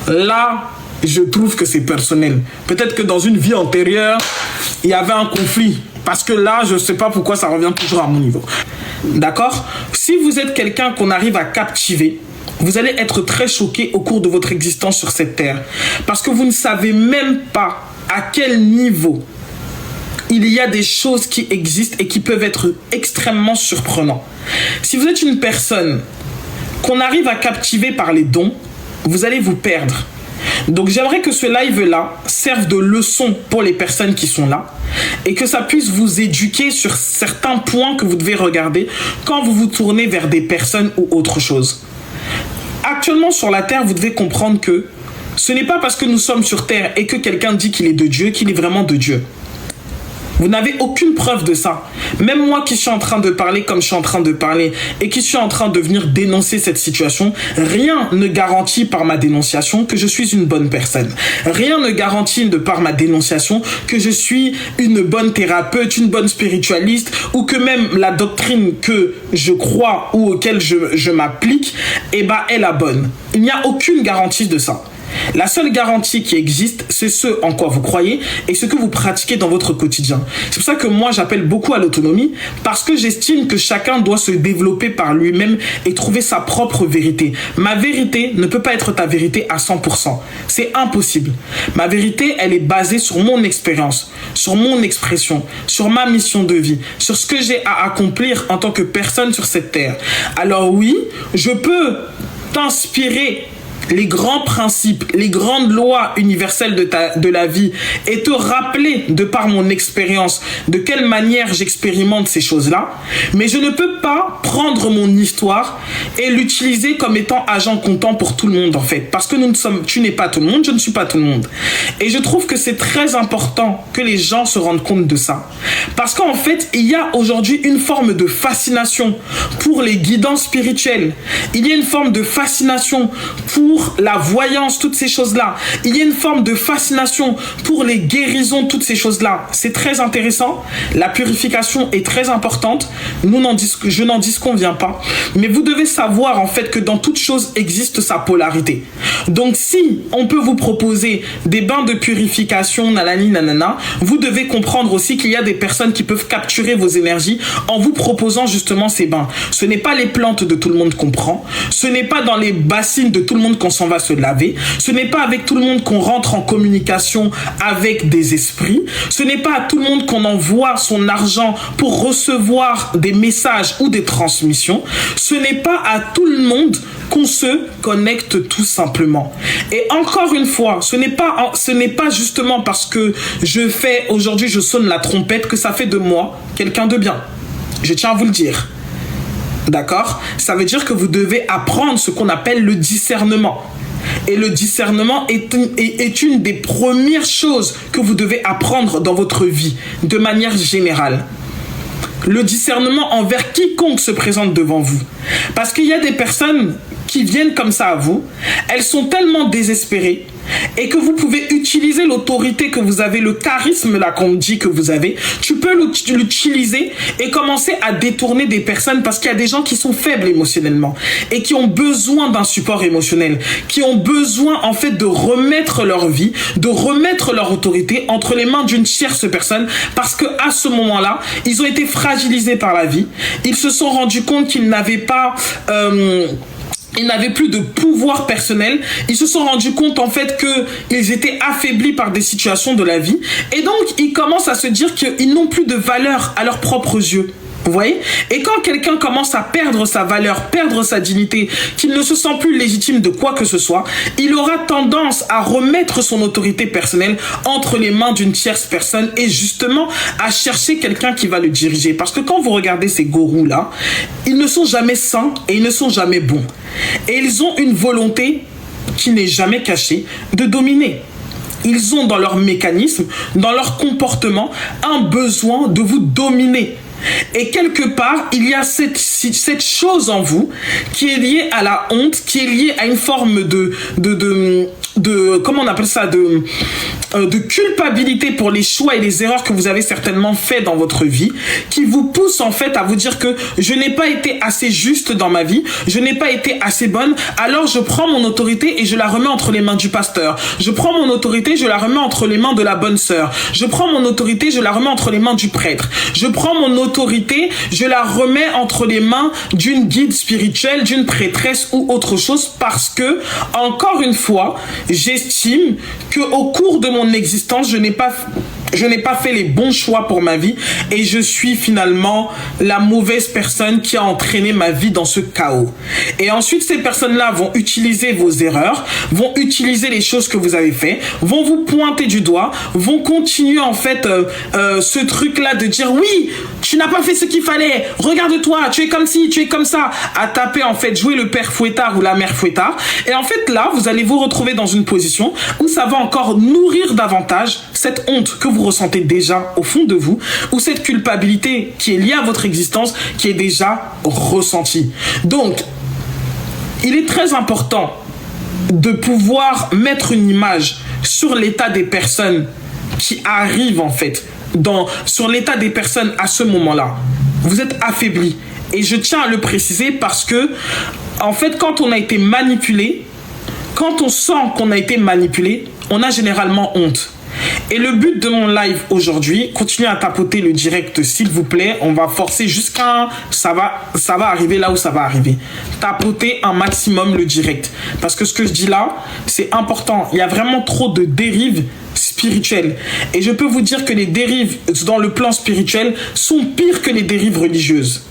Là, je trouve que c'est personnel. Peut-être que dans une vie antérieure, il y avait un conflit. Parce que là, je ne sais pas pourquoi ça revient toujours à mon niveau. D'accord? Si vous êtes quelqu'un qu'on arrive à captiver, vous allez être très choqué au cours de votre existence sur cette terre. Parce que vous ne savez même pas à quel niveau il y a des choses qui existent et qui peuvent être extrêmement surprenantes. Si vous êtes une personne qu'on arrive à captiver par les dons, vous allez vous perdre. Donc j'aimerais que ce live-là serve de leçon pour les personnes qui sont là et que ça puisse vous éduquer sur certains points que vous devez regarder quand vous vous tournez vers des personnes ou autre chose. Actuellement sur la terre, vous devez comprendre que ce n'est pas parce que nous sommes sur terre et que quelqu'un dit qu'il est de Dieu qu'il est vraiment de Dieu. Vous n'avez aucune preuve de ça. Même moi qui suis en train de parler comme je suis en train de parler et qui suis en train de venir dénoncer cette situation, rien ne garantit par ma dénonciation que je suis une bonne personne. Rien ne garantit de par ma dénonciation que je suis une bonne thérapeute, une bonne spiritualiste ou que même la doctrine que je crois ou auquel je m'applique, est la bonne. Il n'y a aucune garantie de ça. La seule garantie qui existe, c'est ce en quoi vous croyez et ce que vous pratiquez dans votre quotidien. C'est pour ça que moi, j'appelle beaucoup à l'autonomie parce que j'estime que chacun doit se développer par lui-même et trouver sa propre vérité. Ma vérité ne peut pas être ta vérité à 100%. C'est impossible. Ma vérité, elle est basée sur mon expérience, sur mon expression, sur ma mission de vie, sur ce que j'ai à accomplir en tant que personne sur cette terre. Alors oui, je peux t'inspirer les grands principes, les grandes lois universelles de la vie et te rappeler de par mon expérience de quelle manière j'expérimente ces choses-là, mais je ne peux pas prendre mon histoire et l'utiliser comme étant agent comptant pour tout le monde en fait, parce que tu n'es pas tout le monde, je ne suis pas tout le monde. Et je trouve que c'est très important que les gens se rendent compte de ça, parce qu'en fait, il y a aujourd'hui une forme de fascination pour les guidants spirituels, il y a une forme de fascination pour la voyance, toutes ces choses-là. Il y a une forme de fascination pour les guérisons, toutes ces choses-là. C'est très intéressant. La purification est très importante. Je n'en disconviens pas. Mais vous devez savoir en fait que dans toute chose existe sa polarité. Donc si on peut vous proposer des bains de purification, nanani, nanana, vous devez comprendre aussi qu'il y a des personnes qui peuvent capturer vos énergies en vous proposant justement ces bains. Ce n'est pas les plantes de tout le monde qu'on prend. Ce n'est pas dans les bassines de tout le monde qu'on s'en va se laver. Ce n'est pas avec tout le monde qu'on rentre en communication avec des esprits. Ce n'est pas à tout le monde qu'on envoie son argent pour recevoir des messages ou des transmissions. Ce n'est pas à tout le monde qu'on se connecte tout simplement. Et encore une fois, ce n'est pas justement parce que aujourd'hui je sonne la trompette que ça fait de moi quelqu'un de bien. Je tiens à vous le dire. D'accord? Ça veut dire que vous devez apprendre ce qu'on appelle le discernement. Et le discernement est une des premières choses que vous devez apprendre dans votre vie, de manière générale. Le discernement envers quiconque se présente devant vous. Parce qu'il y a des personnes qui viennent comme ça à vous, elles sont tellement désespérées et que vous pouvez utiliser l'autorité que vous avez, le charisme là qu'on dit que vous avez, tu peux l'utiliser et commencer à détourner des personnes parce qu'il y a des gens qui sont faibles émotionnellement et qui ont besoin d'un support émotionnel, qui ont besoin en fait de remettre leur vie, de remettre leur autorité entre les mains d'une tierce personne parce que à ce moment-là, ils ont été fragilisés par la vie, ils se sont rendus compte qu'ils n'avaient pas... ils n'avaient plus de pouvoir personnel. Ils se sont rendus compte en fait qu'ils étaient affaiblis par des situations de la vie. Et donc, ils commencent à se dire qu'ils n'ont plus de valeur à leurs propres yeux. Vous voyez? Et quand quelqu'un commence à perdre sa valeur, perdre sa dignité, qu'il ne se sent plus légitime de quoi que ce soit, il aura tendance à remettre son autorité personnelle entre les mains d'une tierce personne et justement à chercher quelqu'un qui va le diriger. Parce que quand vous regardez ces gourous-là, ils ne sont jamais sains et ils ne sont jamais bons. Et ils ont une volonté qui n'est jamais cachée de dominer. Ils ont dans leur mécanisme, dans leur comportement, un besoin de vous dominer. Et quelque part, il y a cette chose en vous qui est liée à la honte, qui est liée à une forme de comment on appelle ça, de culpabilité pour les choix et les erreurs que vous avez certainement fait dans votre vie, qui vous pousse en fait à vous dire que je n'ai pas été assez juste dans ma vie, je n'ai pas été assez bonne, alors je prends mon autorité et je la remets entre les mains du pasteur. Je prends mon autorité, je la remets entre les mains de la bonne sœur. Je prends mon autorité, je la remets entre les mains du prêtre. Je prends mon autorité, je la remets entre les mains d'une guide spirituelle, d'une prêtresse ou autre chose, parce que, encore une fois, j'estime que au cours de mon existence, je n'ai pas fait les bons choix pour ma vie et je suis finalement la mauvaise personne qui a entraîné ma vie dans ce chaos. Et ensuite, ces personnes-là vont utiliser vos erreurs, vont utiliser les choses que vous avez fait, vont vous pointer du doigt, vont continuer en fait ce truc-là de dire oui, tu n'as pas fait ce qu'il fallait, regarde-toi, tu es comme ci, tu es comme ça, à taper en fait, jouer le père fouettard ou la mère fouettard. Et en fait là, vous allez vous retrouver dans une position où ça va encore nourrir davantage cette honte que vous ressentez déjà au fond de vous, ou cette culpabilité qui est liée à votre existence, qui est déjà ressentie. Donc, il est très important de pouvoir mettre une image sur l'état des personnes qui arrivent en fait, sur l'état des personnes à ce moment-là. Vous êtes affaibli. Et je tiens à le préciser parce que, en fait, quand on a été manipulé, quand on sent qu'on a été manipulé, on a généralement honte. Et le but de mon live aujourd'hui, continuez à tapoter le direct s'il vous plaît, on va forcer jusqu'à ça va arriver là où ça va arriver. Tapotez un maximum le direct, parce que ce que je dis là, c'est important. Il y a vraiment trop de dérives spirituelles. Et je peux vous dire que les dérives dans le plan spirituel sont pires que les dérives religieuses.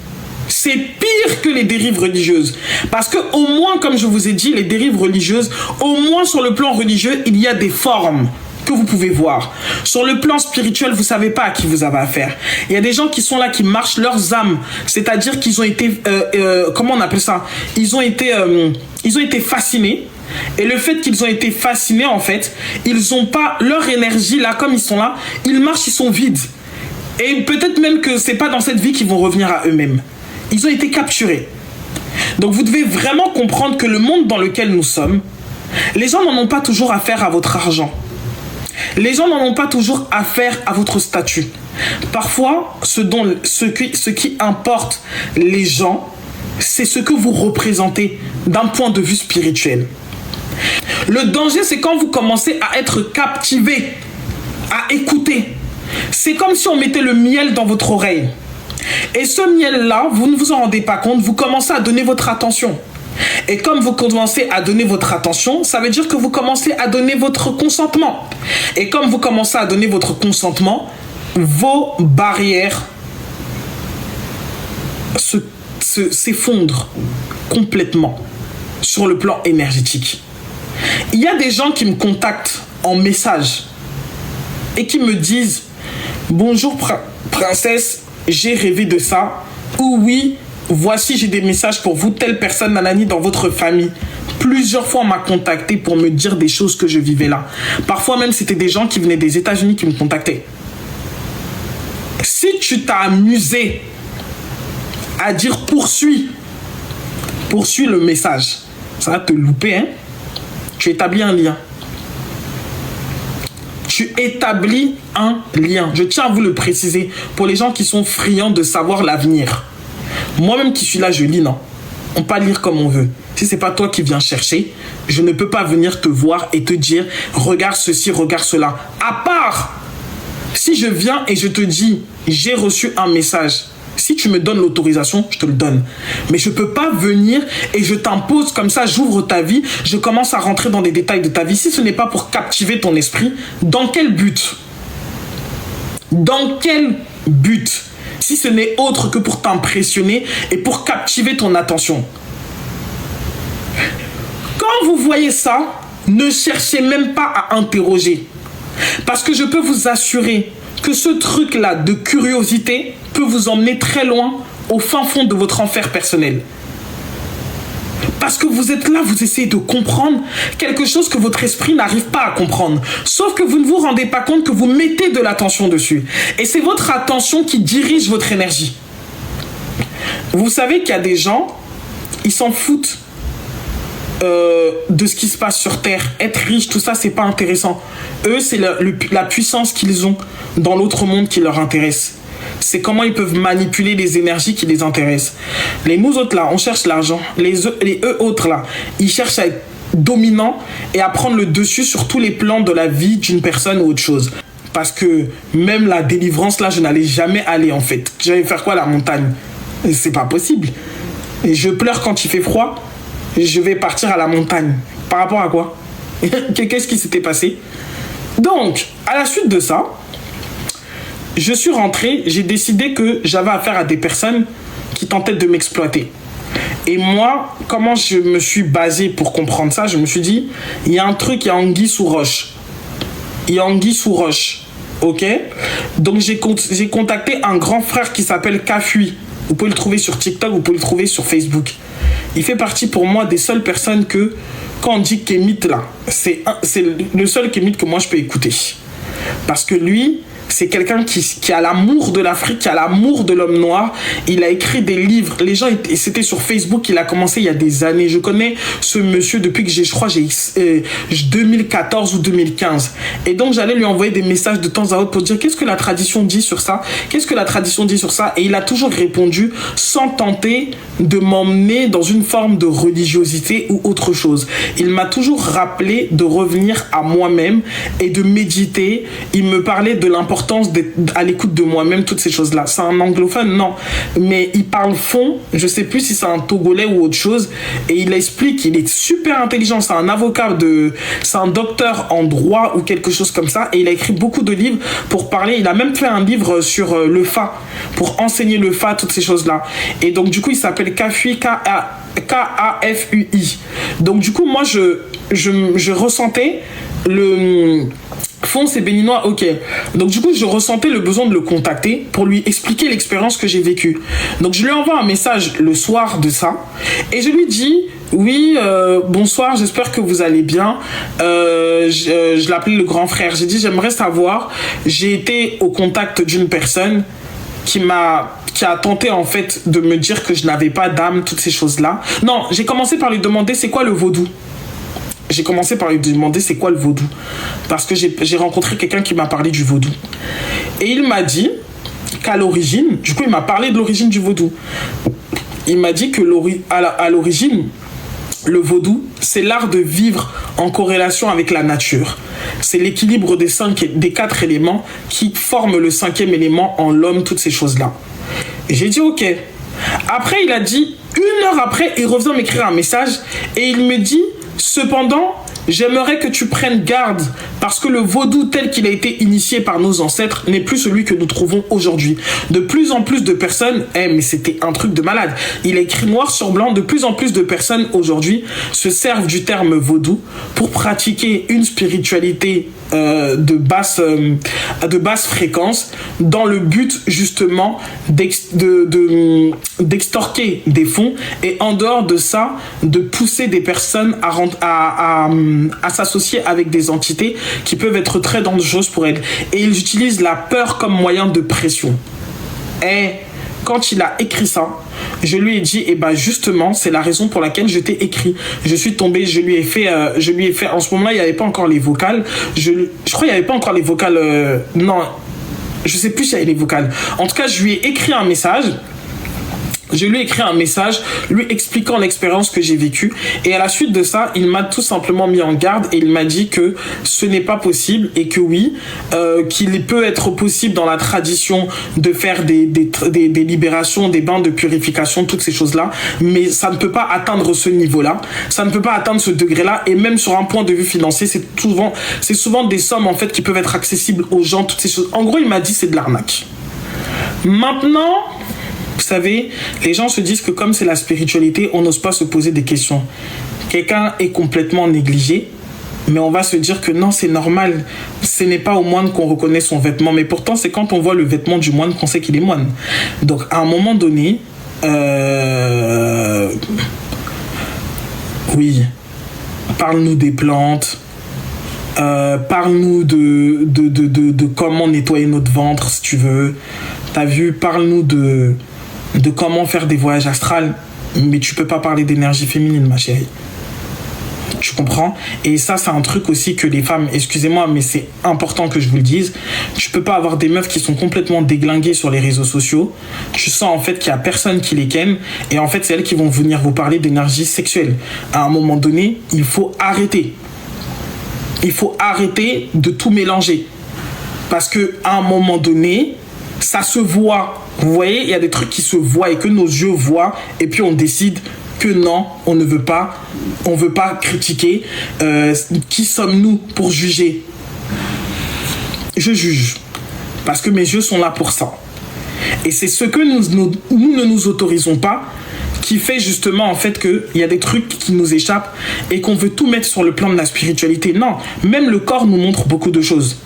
C'est pire que les dérives religieuses. Parce que au moins, comme je vous ai dit, les dérives religieuses, au moins sur le plan religieux, il y a des formes que vous pouvez voir. Sur le plan spirituel, vous savez pas à qui vous avez affaire. Il y a des gens qui sont là, qui marchent leurs âmes. C'est-à-dire qu'ils ont été, comment on appelle ça? Ils ont été fascinés. Et le fait qu'ils ont été fascinés, en fait, ils ont pas leur énergie là, comme ils sont là. Ils marchent, ils sont vides. Et peut-être même que c'est pas dans cette vie qu'ils vont revenir à eux-mêmes. Ils ont été capturés. Donc vous devez vraiment comprendre que le monde dans lequel nous sommes, les gens n'en ont pas toujours affaire à votre argent. Les gens n'en ont pas toujours affaire à votre statut. Parfois, ce qui importe les gens, c'est ce que vous représentez d'un point de vue spirituel. Le danger, c'est quand vous commencez à être captivé, à écouter. C'est comme si on mettait le miel dans votre oreille. Et ce miel-là, vous ne vous en rendez pas compte, vous commencez à donner votre attention. Et comme vous commencez à donner votre attention, ça veut dire que vous commencez à donner votre consentement. Et comme vous commencez à donner votre consentement, vos barrières s'effondrent complètement sur le plan énergétique. Il y a des gens qui me contactent en message et qui me disent « Bonjour princesse, j'ai rêvé de ça. » Ou « Oui, voici, j'ai des messages pour vous, telle personne, nanani, dans votre famille. » Plusieurs fois, on m'a contacté pour me dire des choses que je vivais là. Parfois même, c'était des gens qui venaient des États-Unis qui me contactaient. Si tu t'as amusé à dire poursuis le message, ça va te louper, hein? Tu établis un lien. Tu établis un lien. Je tiens à vous le préciser pour les gens qui sont friands de savoir l'avenir. Moi-même qui suis là, je lis, non. On peut pas lire comme on veut. Si c'est pas toi qui viens chercher, je ne peux pas venir te voir et te dire regarde ceci, regarde cela. À part si je viens et je te dis j'ai reçu un message. Si tu me donnes l'autorisation, je te le donne. Mais je ne peux pas venir et je t'impose comme ça, j'ouvre ta vie, je commence à rentrer dans des détails de ta vie. Si ce n'est pas pour captiver ton esprit, dans quel but? Dans quel but? Si ce n'est autre que pour t'impressionner et pour captiver ton attention. Quand vous voyez ça, ne cherchez même pas à interroger. Parce que je peux vous assurer que ce truc-là de curiosité peut vous emmener très loin au fin fond de votre enfer personnel. Parce que vous êtes là, vous essayez de comprendre quelque chose que votre esprit n'arrive pas à comprendre. Sauf que vous ne vous rendez pas compte que vous mettez de l'attention dessus. Et c'est votre attention qui dirige votre énergie. Vous savez qu'il y a des gens, ils s'en foutent de ce qui se passe sur Terre. Être riche, tout ça, c'est pas intéressant. Eux, c'est la puissance qu'ils ont dans l'autre monde qui leur intéresse. C'est comment ils peuvent manipuler les énergies qui les intéressent. Nous autres, là, on cherche l'argent. Eux autres, là, ils cherchent à être dominants et à prendre le dessus sur tous les plans de la vie d'une personne ou autre chose. Parce que même la délivrance, là, je n'allais jamais aller, en fait. J'allais faire quoi à la montagne? C'est pas possible. Et je pleure quand il fait froid. Je vais partir à la montagne. Par rapport à quoi? Qu'est-ce qui s'était passé? Donc, à la suite de ça, je suis rentré, j'ai décidé que j'avais affaire à des personnes qui tentaient de m'exploiter. Et moi, comment je me suis basé pour comprendre ça? Je me suis dit, il y a un truc, il y a anguille sous roche. Il y a anguille sous roche. Ok? Donc, j'ai contacté un grand frère qui s'appelle Kafui. Vous pouvez le trouver sur TikTok, vous pouvez le trouver sur Facebook. Il fait partie pour moi des seules personnes que, quand on dit Kémite là, c'est le seul Kémite que moi je peux écouter. Parce que lui, c'est quelqu'un qui a l'amour de l'Afrique, qui a l'amour de l'homme noir. Il a écrit des livres. Les gens, c'était sur Facebook, il a commencé il y a des années. Je connais ce monsieur depuis que j'ai 2014 ou 2015. Et donc, j'allais lui envoyer des messages de temps à autre pour dire qu'est-ce que la tradition dit sur ça? Qu'est-ce que la tradition dit sur ça? Et il a toujours répondu sans tenter de m'emmener dans une forme de religiosité ou autre chose. Il m'a toujours rappelé de revenir à moi-même et de méditer. Il me parlait de l'importance d'être à l'écoute de moi-même, toutes ces choses-là. C'est un anglophone? Non. Mais il parle fond, je sais plus si c'est un Togolais ou autre chose, et il explique, il est super intelligent, c'est un avocat, c'est un docteur en droit ou quelque chose comme ça, et il a écrit beaucoup de livres pour parler, il a même fait un livre sur le Fa, pour enseigner le Fa, toutes ces choses-là. Et donc du coup, il s'appelle Kafui, K-A-F-U-I. Donc du coup, moi, je ressentais le... Fond, c'est béninois, ok. Donc du coup, je ressentais le besoin de le contacter pour lui expliquer l'expérience que j'ai vécue. Donc je lui envoie un message le soir de ça et je lui dis oui, bonsoir, j'espère que vous allez bien. Je l'appelais le grand frère. J'ai dit j'aimerais savoir. J'ai été au contact d'une personne qui a tenté en fait de me dire que je n'avais pas d'âme, toutes ces choses-là. Non, j'ai commencé par lui demander c'est quoi le vaudou. J'ai commencé par lui demander c'est quoi le vaudou. Parce que j'ai rencontré quelqu'un qui m'a parlé du vaudou. Et il m'a dit qu'à l'origine, du coup il m'a parlé de l'origine du vaudou. Il m'a dit que à l'origine, le vaudou, c'est l'art de vivre en corrélation avec la nature. C'est l'équilibre des 4 éléments qui forment le 5e élément en l'homme, toutes ces choses-là. Et j'ai dit ok. Après il a dit, 1 heure après, il revient m'écrire un message et il me dit cependant, j'aimerais que tu prennes garde parce que le vaudou tel qu'il a été initié par nos ancêtres n'est plus celui que nous trouvons aujourd'hui. De plus en plus de personnes, mais c'était un truc de malade. Il a écrit noir sur blanc, de plus en plus de personnes aujourd'hui se servent du terme vaudou pour pratiquer une spiritualité de basse fréquence dans le but justement d'extorquer des fonds et en dehors de ça, de pousser des personnes à s'associer avec des entités qui peuvent être très dangereuses pour elles. Et ils utilisent la peur comme moyen de pression. Et quand il a écrit ça, je lui ai dit, justement, c'est la raison pour laquelle je t'ai écrit. Je suis tombé, je lui ai fait, en ce moment-là, il n'y avait pas encore les vocales. Je crois qu'il n'y avait pas encore les vocales, non, je sais plus s'il y avait les vocales. En tout cas, je lui ai écrit un message. Je lui ai écrit un message lui expliquant l'expérience que j'ai vécue et à la suite de ça, il m'a tout simplement mis en garde et il m'a dit que ce n'est pas possible et que oui, qu'il peut être possible dans la tradition de faire des libérations, des bains de purification, toutes ces choses-là, mais ça ne peut pas atteindre ce niveau-là, ça ne peut pas atteindre ce degré-là et même sur un point de vue financier, c'est souvent des sommes en fait qui peuvent être accessibles aux gens, toutes ces choses. En gros, il m'a dit c'est de l'arnaque. Maintenant, vous savez, les gens se disent que comme c'est la spiritualité, on n'ose pas se poser des questions. Quelqu'un est complètement négligé, mais on va se dire que non, c'est normal. Ce n'est pas au moine qu'on reconnaît son vêtement, mais pourtant, c'est quand on voit le vêtement du moine qu'on sait qu'il est moine. Donc, à un moment donné, oui, parle-nous des plantes, parle-nous de comment nettoyer notre ventre, si tu veux. T'as vu, parle-nous de comment faire des voyages astrales, mais tu peux pas parler d'énergie féminine, ma chérie. Tu comprends? Et ça, c'est un truc aussi que les femmes, excusez-moi, mais c'est important que je vous le dise. Tu peux pas avoir des meufs qui sont complètement déglinguées sur les réseaux sociaux. Tu sens en fait qu'il y a personne qui les ken. Et en fait, c'est elles qui vont venir vous parler d'énergie sexuelle. À un moment donné, il faut arrêter. Il faut arrêter de tout mélanger. Parce que à un moment donné, ça se voit. Vous voyez, il y a des trucs qui se voient et que nos yeux voient. Et puis on décide que non, on ne veut pas. On veut pas critiquer. Qui sommes-nous pour juger? Je juge. Parce que mes yeux sont là pour ça. Et c'est ce que nous ne nous autorisons pas qui fait justement en fait qu'il y a des trucs qui nous échappent et qu'on veut tout mettre sur le plan de la spiritualité. Non, même le corps nous montre beaucoup de choses.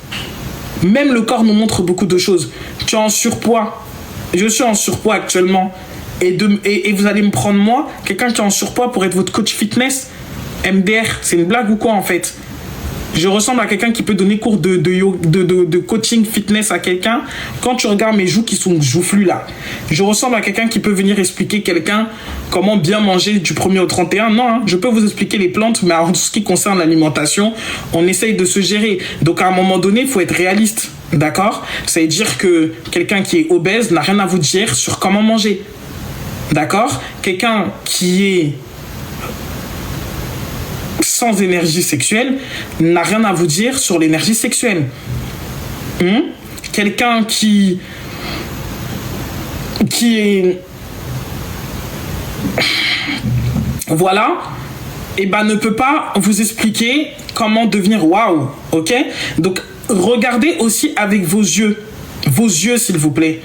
Même le corps nous montre beaucoup de choses. Tu es en surpoids. Je suis en surpoids actuellement. Et vous allez me prendre moi, quelqu'un qui est en surpoids pour être votre coach fitness. MDR, c'est une blague ou quoi en fait? Je ressemble à quelqu'un qui peut donner cours de coaching fitness à quelqu'un. Quand tu regardes mes joues qui sont joufflues là, je ressemble à quelqu'un qui peut venir expliquer quelqu'un comment bien manger du 1er au 31. Non, hein, je peux vous expliquer les plantes, mais en tout ce qui concerne l'alimentation, on essaye de se gérer. Donc à un moment donné, il faut être réaliste. D'accord? Ça veut dire que quelqu'un qui est obèse n'a rien à vous dire sur comment manger. D'accord? Quelqu'un qui est sans énergie sexuelle n'a rien à vous dire sur l'énergie sexuelle. Quelqu'un qui est voilà, et ben ne peut pas vous expliquer comment devenir waouh, ok? Donc regardez aussi avec vos yeux s'il vous plaît.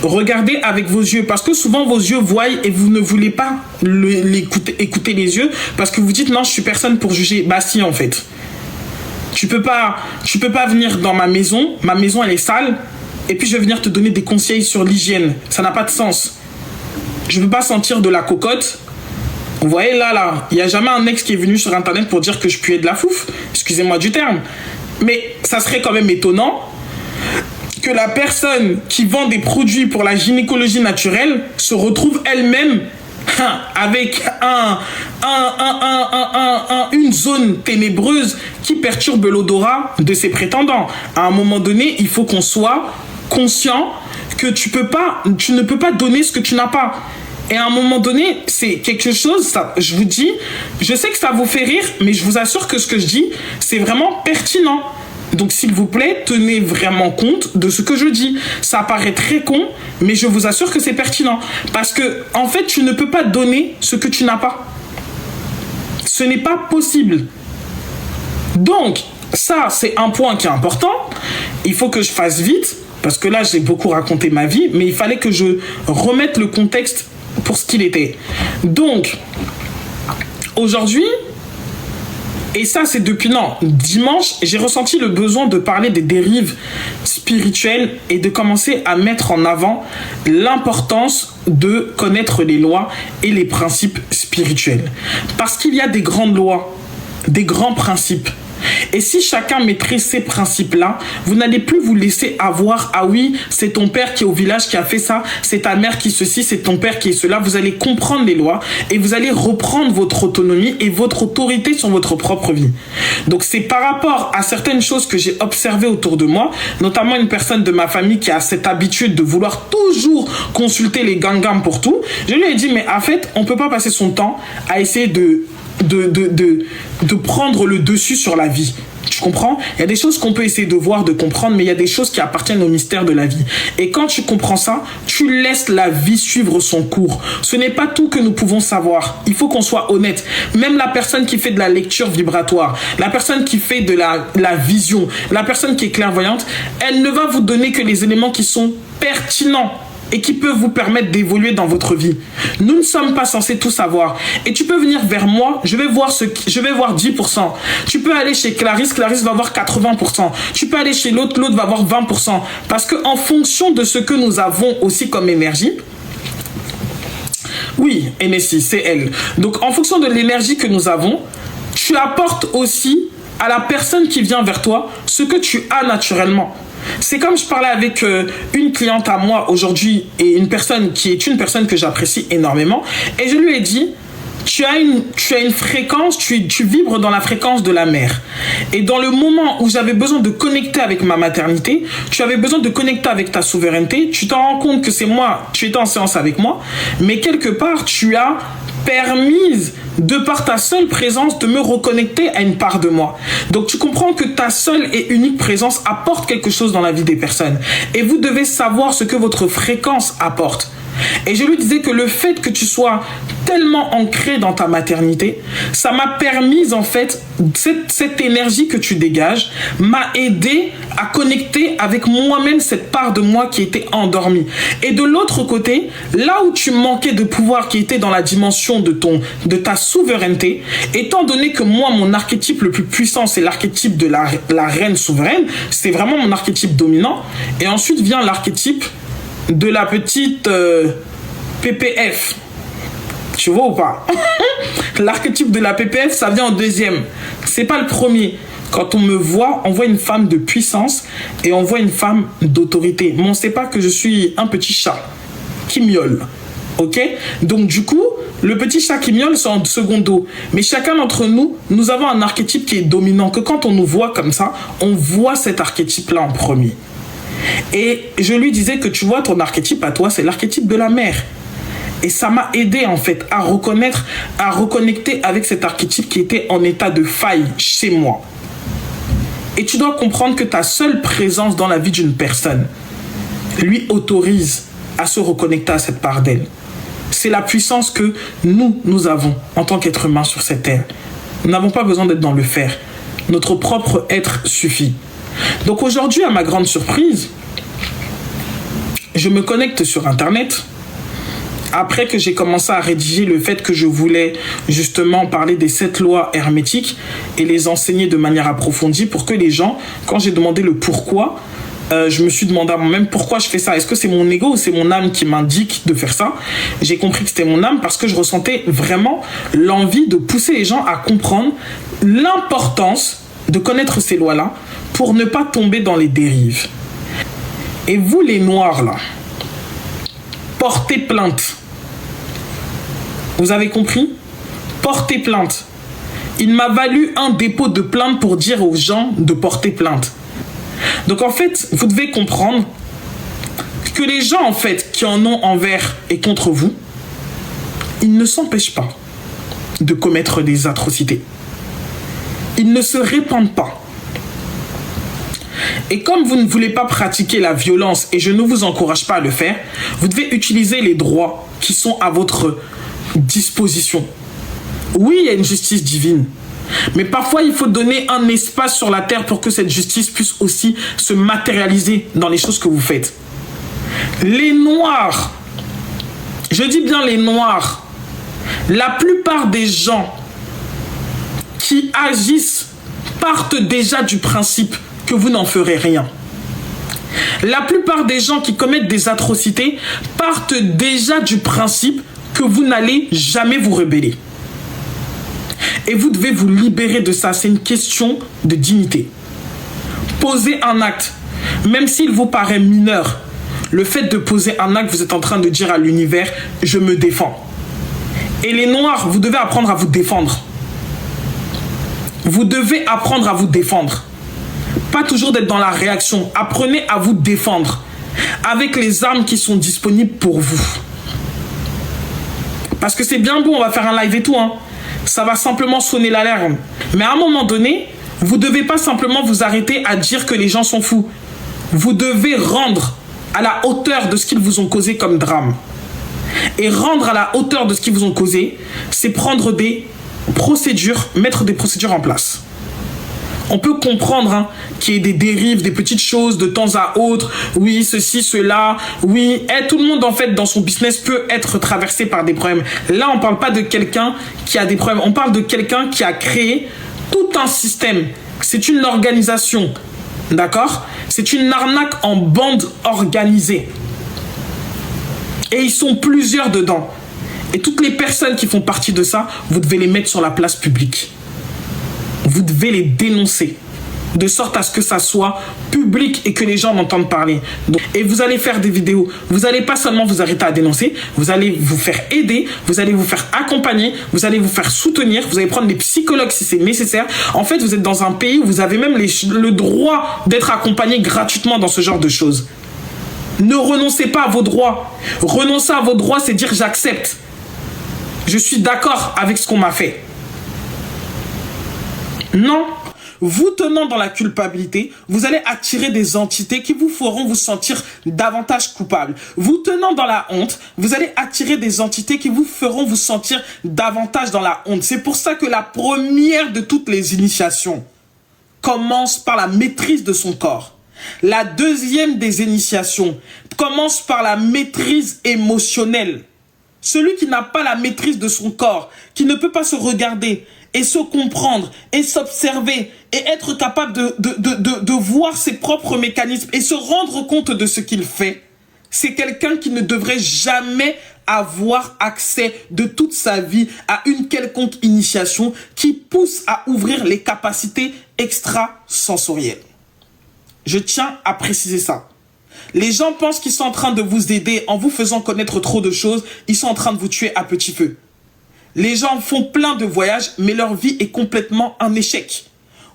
Regardez avec vos yeux, parce que souvent vos yeux voient et vous ne voulez pas écouter les yeux, parce que vous dites non, je suis personne pour juger. Bah si en fait. Tu peux pas venir dans ma maison elle est sale, et puis je vais venir te donner des conseils sur l'hygiène. Ça n'a pas de sens. Je ne peux pas sentir de la cocotte. Vous voyez là, il n'y a jamais un ex qui est venu sur internet pour dire que je puais de la fouf. Excusez-moi du terme. Mais ça serait quand même étonnant que la personne qui vend des produits pour la gynécologie naturelle se retrouve elle-même avec une zone ténébreuse qui perturbe l'odorat de ses prétendants. À un moment donné, il faut qu'on soit conscient que tu ne peux pas donner ce que tu n'as pas. Et à un moment donné, c'est quelque chose, ça, je vous dis, je sais que ça vous fait rire, mais je vous assure que ce que je dis, c'est vraiment pertinent. Donc, s'il vous plaît, tenez vraiment compte de ce que je dis. Ça paraît très con, mais je vous assure que c'est pertinent. Parce que, en fait, tu ne peux pas donner ce que tu n'as pas. Ce n'est pas possible. Donc, ça, c'est un point qui est important. Il faut que je fasse vite, parce que là, j'ai beaucoup raconté ma vie, mais il fallait que je remette le contexte pour ce qu'il était. Donc, aujourd'hui... Et ça, c'est depuis, dimanche, j'ai ressenti le besoin de parler des dérives spirituelles et de commencer à mettre en avant l'importance de connaître les lois et les principes spirituels. Parce qu'il y a des grandes lois, des grands principes. Et si chacun maîtrise ces principes-là, vous n'allez plus vous laisser avoir. Ah oui, c'est ton père qui est au village qui a fait ça, c'est ta mère qui ceci, c'est ton père qui est cela. Vous allez comprendre les lois et vous allez reprendre votre autonomie et votre autorité sur votre propre vie. Donc c'est par rapport à certaines choses que j'ai observées autour de moi, notamment une personne de ma famille qui a cette habitude de vouloir toujours consulter les gangams pour tout. Je lui ai dit, mais en fait, on ne peut pas passer son temps à essayer de prendre le dessus sur la vie. Tu comprends? Il y a des choses qu'on peut essayer de voir, de comprendre, mais il y a des choses qui appartiennent au mystère de la vie. Et quand tu comprends ça, tu laisses la vie suivre son cours. Ce n'est pas tout que nous pouvons savoir. Il faut qu'on soit honnête. Même la personne qui fait de la lecture vibratoire, la personne qui fait de la vision, la personne qui est clairvoyante, elle ne va vous donner que les éléments qui sont pertinents et qui peuvent vous permettre d'évoluer dans votre vie. Nous ne sommes pas censés tout savoir. Et tu peux venir vers moi, je vais voir 10%. Tu peux aller chez Clarisse va voir 80%. Tu peux aller chez l'autre va voir 20%. Parce qu'en fonction de ce que nous avons aussi comme énergie, oui, Enessi, c'est elle. Donc en fonction de l'énergie que nous avons, tu apportes aussi à la personne qui vient vers toi ce que tu as naturellement. C'est comme je parlais avec une cliente à moi aujourd'hui et une personne qui est une personne que j'apprécie énormément, et je lui ai dit, tu as une fréquence, tu vibres dans la fréquence de la mère. Et dans le moment où j'avais besoin de connecter avec ma maternité, tu avais besoin de connecter avec ta souveraineté, tu t'en rends compte que c'est moi, tu étais en séance avec moi, mais quelque part, tu as permis, de par ta seule présence, de me reconnecter à une part de moi. Donc tu comprends que ta seule et unique présence apporte quelque chose dans la vie des personnes. Et vous devez savoir ce que votre fréquence apporte. Et je lui disais que le fait que tu sois tellement ancré dans ta maternité, ça m'a permis en fait, cette énergie que tu dégages m'a aidé à connecter avec moi-même cette part de moi qui était endormie. Et de l'autre côté, là où tu manquais de pouvoir qui était dans la dimension de ta souveraineté, étant donné que moi, mon archétype le plus puissant, c'est l'archétype de la reine souveraine, c'est vraiment mon archétype dominant, et ensuite vient l'archétype de la petite PPF. Tu vois ou pas? L'archétype de la PPF, ça vient en deuxième. C'est pas le premier. Quand on me voit, on voit une femme de puissance et on voit une femme d'autorité. Mais on sait pas que je suis un petit chat qui miaule. Ok? Donc du coup, le petit chat qui miaule, c'est en secondo. Mais chacun d'entre nous, nous avons un archétype qui est dominant. Que quand on nous voit comme ça, on voit cet archétype-là en premier. Et je lui disais que tu vois, ton archétype à toi, c'est l'archétype de la mère. Et ça m'a aidé en fait à reconnecter avec cet archétype qui était en état de faille chez moi. Et tu dois comprendre que ta seule présence dans la vie d'une personne lui autorise à se reconnecter à cette part d'elle. C'est la puissance que nous avons en tant qu'être humain sur cette terre. Nous n'avons pas besoin d'être dans le faire. Notre propre être suffit. Donc aujourd'hui, à ma grande surprise, je me connecte sur Internet. Après que j'ai commencé à rédiger le fait que je voulais justement parler des 7 lois hermétiques et les enseigner de manière approfondie pour que les gens, quand j'ai demandé le pourquoi, je me suis demandé à moi-même pourquoi je fais ça. Est-ce que c'est mon ego ou c'est mon âme qui m'indique de faire ça? J'ai compris que c'était mon âme parce que je ressentais vraiment l'envie de pousser les gens à comprendre l'importance de connaître ces lois-là pour ne pas tomber dans les dérives. Et vous, les noirs, là, portez plainte. Vous avez compris? Portez plainte. Il m'a valu un dépôt de plainte pour dire aux gens de porter plainte. Donc en fait, vous devez comprendre que les gens en fait qui en ont envers et contre vous, ils ne s'empêchent pas de commettre des atrocités. Ils ne se répandent pas. Et comme vous ne voulez pas pratiquer la violence, et je ne vous encourage pas à le faire, vous devez utiliser les droits qui sont à votre disposition. Oui, il y a une justice divine. Mais parfois, il faut donner un espace sur la terre pour que cette justice puisse aussi se matérialiser dans les choses que vous faites. Les Noirs, je dis bien les Noirs, la plupart des gens qui agissent partent déjà du principe que vous n'en ferez rien. La plupart des gens qui commettent des atrocités partent déjà du principe que vous n'allez jamais vous rebeller. Et vous devez vous libérer de ça. C'est une question de dignité. Posez un acte, même s'il vous paraît mineur. Le fait de poser un acte, vous êtes en train de dire à l'univers, je me défends. Et les Noirs, vous devez apprendre à vous défendre. Vous devez apprendre à vous défendre. Pas toujours d'être dans la réaction. Apprenez à vous défendre avec les armes qui sont disponibles pour vous. Parce que c'est bien beau, on va faire un live et tout, hein. Ça va simplement sonner l'alarme. Mais à un moment donné, vous ne devez pas simplement vous arrêter à dire que les gens sont fous. Vous devez rendre à la hauteur de ce qu'ils vous ont causé comme drame. Et rendre à la hauteur de ce qu'ils vous ont causé, c'est prendre des procédures, mettre des procédures en place. On peut comprendre qu'il y ait des dérives, des petites choses de temps à autre. Oui, ceci, cela. Oui, tout le monde en fait dans son business peut être traversé par des problèmes. Là, on ne parle pas de quelqu'un qui a des problèmes. On parle de quelqu'un qui a créé tout un système. C'est une organisation. D'accord? C'est une arnaque en bande organisée. Et ils sont plusieurs dedans. Et toutes les personnes qui font partie de ça, vous devez les mettre sur la place publique. Vous devez les dénoncer. de sorte à ce que ça soit public et que les gens en entendent parler. Donc, et vous allez faire des vidéos. Vous n'allez pas seulement vous arrêter à dénoncer, vous allez vous faire aider, vous allez vous faire accompagner, vous allez vous faire soutenir, vous allez prendre des psychologues si c'est nécessaire. En fait, vous êtes dans un pays où vous avez même le droit d'être accompagné gratuitement dans ce genre de choses. Ne renoncez pas à vos droits. Renoncer à vos droits, c'est dire j'accepte. Je suis d'accord avec ce qu'on m'a fait. Non. Vous tenant dans la culpabilité, vous allez attirer des entités qui vous feront vous sentir davantage coupable. Vous tenant dans la honte, vous allez attirer des entités qui vous feront vous sentir davantage dans la honte. C'est pour ça que la première de toutes les initiations commence par la maîtrise de son corps. La deuxième des initiations commence par la maîtrise émotionnelle. Celui qui n'a pas la maîtrise de son corps, qui ne peut pas se regarder et se comprendre et s'observer et être capable de voir ses propres mécanismes et se rendre compte de ce qu'il fait, c'est quelqu'un qui ne devrait jamais avoir accès de toute sa vie à une quelconque initiation qui pousse à ouvrir les capacités extrasensorielles. Je tiens à préciser ça. Les gens pensent qu'ils sont en train de vous aider en vous faisant connaître trop de choses. Ils sont en train de vous tuer à petit feu. Les gens font plein de voyages, mais leur vie est complètement un échec.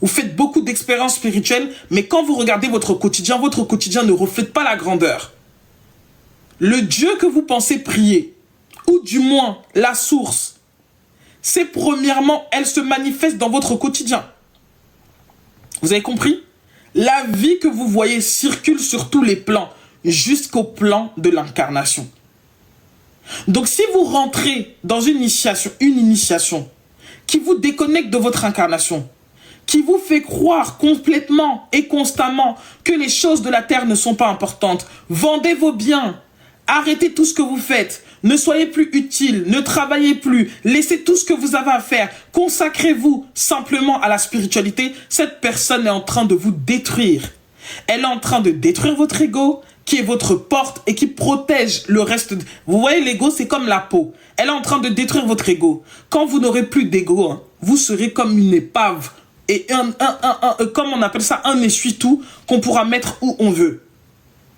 Vous faites beaucoup d'expériences spirituelles, mais quand vous regardez votre quotidien ne reflète pas la grandeur. Le Dieu que vous pensez prier, ou du moins la source, c'est premièrement, elle se manifeste dans votre quotidien. Vous avez compris? La vie que vous voyez circule sur tous les plans, jusqu'au plan de l'incarnation. Donc si vous rentrez dans une initiation qui vous déconnecte de votre incarnation, qui vous fait croire complètement et constamment que les choses de la terre ne sont pas importantes, vendez vos biens, arrêtez tout ce que vous faites, ne soyez plus utile, ne travaillez plus, laissez tout ce que vous avez à faire, consacrez-vous simplement à la spiritualité, cette personne est en train de vous détruire. Elle est en train de détruire votre ego, qui est votre porte et qui protège le reste. Vous voyez, l'ego, c'est comme la peau. Elle est en train de détruire votre ego. Quand vous n'aurez plus d'ego, vous serez comme une épave et comme on appelle ça, un essuie-tout qu'on pourra mettre où on veut.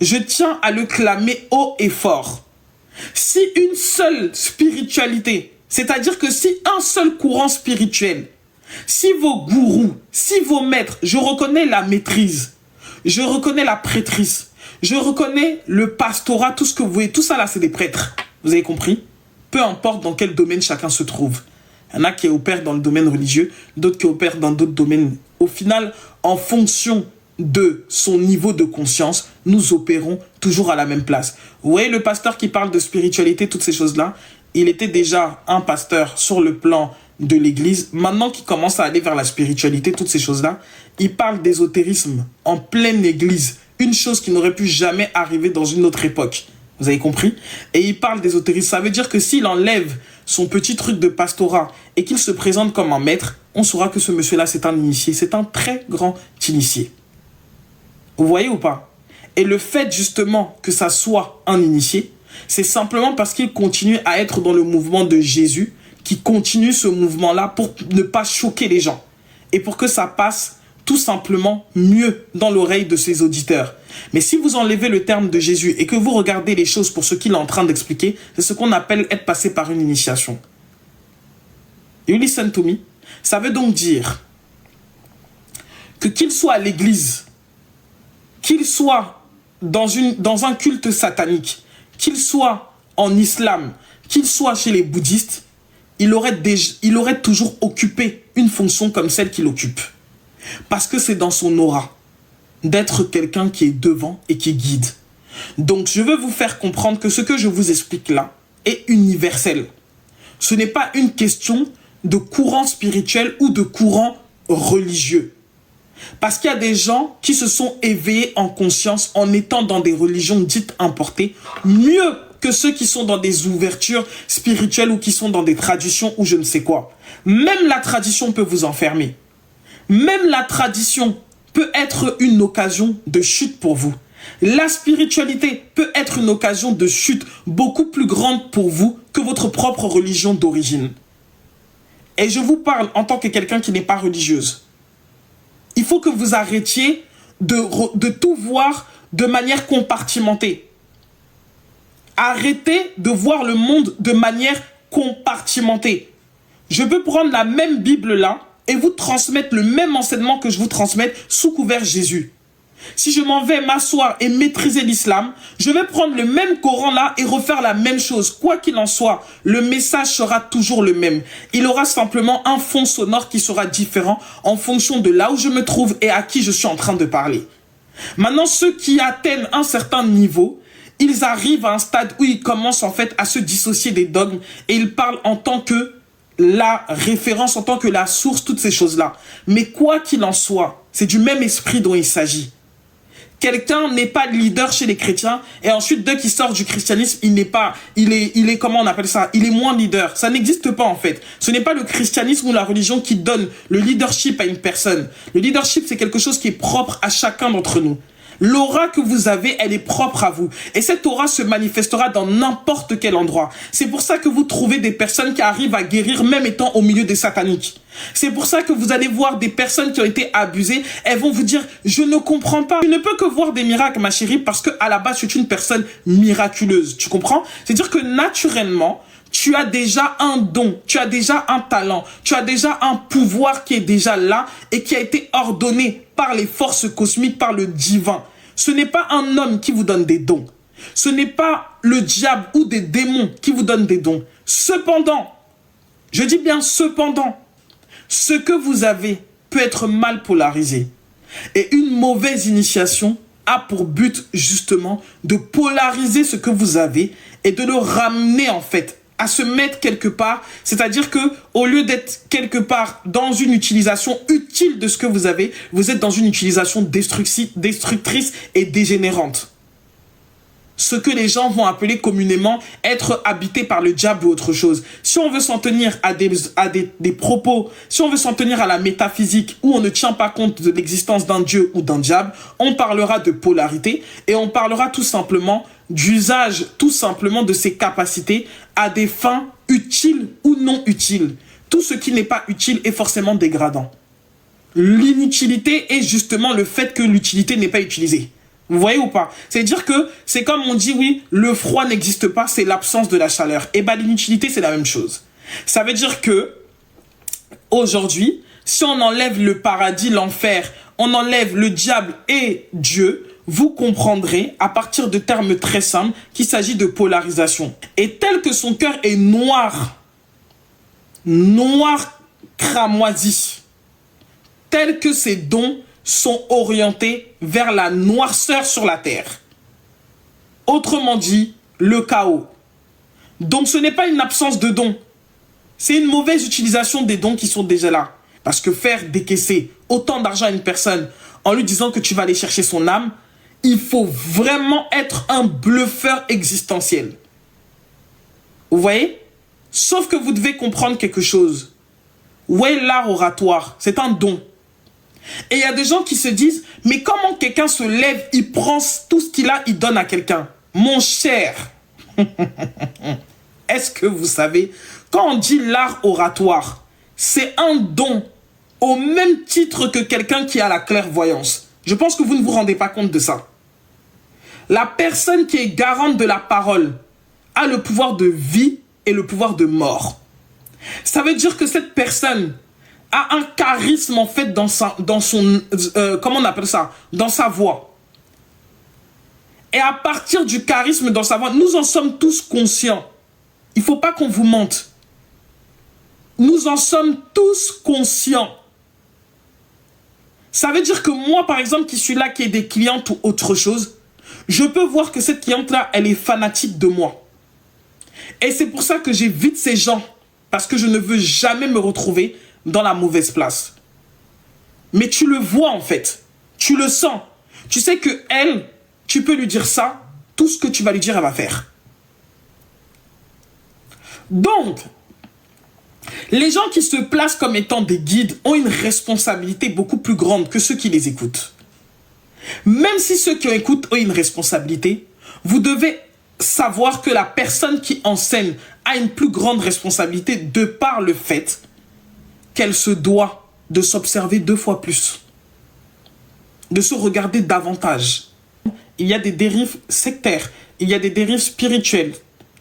Je tiens à le clamer haut et fort. Si une seule spiritualité, c'est-à-dire que si un seul courant spirituel, si vos gourous, si vos maîtres, je reconnais la maîtrise, je reconnais la prêtrise, je reconnais le pastorat, tout ce que vous voyez, tout ça là, c'est des prêtres. Vous avez compris? Peu importe dans quel domaine chacun se trouve. Il y en a qui opèrent dans le domaine religieux, d'autres qui opèrent dans d'autres domaines. Au final, en fonction de son niveau de conscience, nous opérons toujours à la même place. Vous voyez le pasteur qui parle de spiritualité, toutes ces choses-là, il était déjà un pasteur sur le plan de l'église. Maintenant qu'il commence à aller vers la spiritualité, toutes ces choses-là, il parle d'ésotérisme en pleine église. Une chose qui n'aurait pu jamais arriver dans une autre époque. Vous avez compris? Et il parle d'ésotérisme. Ça veut dire que s'il enlève son petit truc de pastorat et qu'il se présente comme un maître, on saura que ce monsieur-là, c'est un initié. C'est un très grand initié. Vous voyez ou pas? Et le fait justement que ça soit un initié, c'est simplement parce qu'il continue à être dans le mouvement de Jésus, qui continue ce mouvement-là pour ne pas choquer les gens. Et pour que ça passe tout simplement mieux dans l'oreille de ses auditeurs. Mais si vous enlevez le terme de Jésus et que vous regardez les choses pour ce qu'il est en train d'expliquer, c'est ce qu'on appelle être passé par une initiation. You listen to me? Ça veut donc dire que qu'il soit à l'église, qu'il soit dans un culte satanique, qu'il soit en islam, qu'il soit chez les bouddhistes, il aurait toujours occupé une fonction comme celle qu'il occupe. Parce que c'est dans son aura d'être quelqu'un qui est devant et qui guide. Donc je veux vous faire comprendre que ce que je vous explique là est universel. Ce n'est pas une question de courant spirituel ou de courant religieux. Parce qu'il y a des gens qui se sont éveillés en conscience en étant dans des religions dites importées, mieux que ceux qui sont dans des ouvertures spirituelles ou qui sont dans des traditions ou je ne sais quoi. Même la tradition peut vous enfermer. Même la tradition peut être une occasion de chute pour vous. La spiritualité peut être une occasion de chute beaucoup plus grande pour vous que votre propre religion d'origine. Et je vous parle en tant que quelqu'un qui n'est pas religieuse. Il faut que vous arrêtiez de tout voir de manière compartimentée. Arrêtez de voir le monde de manière compartimentée. Je peux prendre la même Bible là et vous transmettre le même enseignement que je vous transmets sous couvert Jésus. Si je m'en vais m'asseoir et maîtriser l'islam, je vais prendre le même Coran là et refaire la même chose. Quoi qu'il en soit, le message sera toujours le même. Il aura simplement un fond sonore qui sera différent en fonction de là où je me trouve et à qui je suis en train de parler. Maintenant, ceux qui atteignent un certain niveau, ils arrivent à un stade où ils commencent en fait à se dissocier des dogmes et ils parlent en tant que la référence, en tant que la source, toutes ces choses-là. Mais quoi qu'il en soit, c'est du même esprit dont il s'agit. Quelqu'un n'est pas leader chez les chrétiens et ensuite dès qu'il sort du christianisme, il est comment on appelle ça, il est moins leader. Ça n'existe pas en fait. Ce n'est pas le christianisme ou la religion qui donne le leadership à une personne. Le leadership, c'est quelque chose qui est propre à chacun d'entre nous. L'aura que vous avez, elle est propre à vous. Et cette aura se manifestera dans n'importe quel endroit. C'est pour ça que vous trouvez des personnes qui arrivent à guérir même étant au milieu des sataniques. C'est pour ça que vous allez voir des personnes qui ont été abusées. Elles vont vous dire, je ne comprends pas. Tu ne peux que voir des miracles, ma chérie, parce que à la base, tu es une personne miraculeuse. Tu comprends? C'est-à-dire que naturellement, tu as déjà un don, tu as déjà un talent, tu as déjà un pouvoir qui est déjà là et qui a été ordonné par les forces cosmiques, par le divin. Ce n'est pas un homme qui vous donne des dons. Ce n'est pas le diable ou des démons qui vous donnent des dons. Cependant, je dis bien cependant, ce que vous avez peut être mal polarisé. Et une mauvaise initiation a pour but justement de polariser ce que vous avez et de le ramener en fait à se mettre quelque part, c'est-à-dire que au lieu d'être quelque part dans une utilisation utile de ce que vous avez, vous êtes dans une utilisation destructrice et dégénérante. Ce que les gens vont appeler communément être habité par le diable ou autre chose. Si on veut s'en tenir à des propos, si on veut s'en tenir à la métaphysique où on ne tient pas compte de l'existence d'un dieu ou d'un diable, on parlera de polarité et on parlera tout simplement d'usage tout simplement de ses capacités à des fins utiles ou non utiles. Tout ce qui n'est pas utile est forcément dégradant. L'inutilité est justement le fait que l'utilité n'est pas utilisée. Vous voyez ou pas? C'est-à-dire que c'est comme on dit, oui, le froid n'existe pas, c'est l'absence de la chaleur. Et bien l'inutilité, c'est la même chose. Ça veut dire que aujourd'hui, si on enlève le paradis, l'enfer, on enlève le diable et Dieu, vous comprendrez, à partir de termes très simples, qu'il s'agit de polarisation. Et tel que son cœur est noir cramoisi, tel que ses dons sont orientés vers la noirceur sur la terre. Autrement dit, le chaos. Donc ce n'est pas une absence de dons, c'est une mauvaise utilisation des dons qui sont déjà là. Parce que faire décaisser autant d'argent à une personne en lui disant que tu vas aller chercher son âme, il faut vraiment être un bluffeur existentiel. Vous voyez? Sauf que vous devez comprendre quelque chose. Où est l'art oratoire? C'est un don. Et il y a des gens qui se disent, mais comment quelqu'un se lève, il prend tout ce qu'il a, il donne à quelqu'un? Mon cher, est-ce que vous savez, quand on dit l'art oratoire, c'est un don au même titre que quelqu'un qui a la clairvoyance. Je pense que vous ne vous rendez pas compte de ça. La personne qui est garante de la parole a le pouvoir de vie et le pouvoir de mort. Ça veut dire que cette personne a un charisme en fait dans son comment on appelle ça, dans sa voix. Et à partir du charisme dans sa voix, nous en sommes tous conscients. Il ne faut pas qu'on vous mente. Nous en sommes tous conscients. Ça veut dire que moi, par exemple, qui suis là, qui ai des clientes ou autre chose, je peux voir que cette cliente-là, elle est fanatique de moi. Et c'est pour ça que j'évite ces gens. Parce que je ne veux jamais me retrouver dans la mauvaise place. Mais tu le vois en fait. Tu le sens. Tu sais que elle, tu peux lui dire ça, tout ce que tu vas lui dire, elle va faire. Donc, les gens qui se placent comme étant des guides ont une responsabilité beaucoup plus grande que ceux qui les écoutent. Même si ceux qui écoutent ont une responsabilité, vous devez savoir que la personne qui enseigne a une plus grande responsabilité de par le fait qu'elle se doit de s'observer 2 fois plus. de se regarder davantage. Il y a des dérives sectaires, il y a des dérives spirituelles.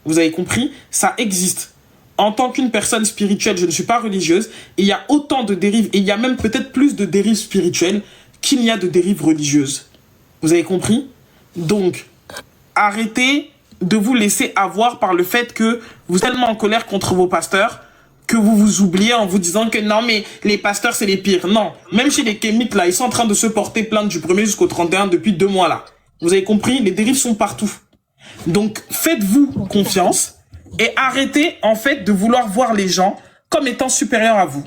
Vous avez compris? Ça existe. En tant qu'une personne spirituelle, je ne suis pas religieuse, il y a autant de dérives, et il y a même peut-être plus de dérives spirituelles qu'il n'y a de dérives religieuses. Vous avez compris? Donc, arrêtez de vous laisser avoir par le fait que vous êtes tellement en colère contre vos pasteurs que vous vous oubliez en vous disant que non, mais les pasteurs, c'est les pires. Non, même chez les kémites, là, ils sont en train de se porter plainte du 1er jusqu'au 31 depuis 2 mois, là. Vous avez compris? Les dérives sont partout. Donc, faites-vous confiance et arrêtez, en fait, de vouloir voir les gens comme étant supérieurs à vous.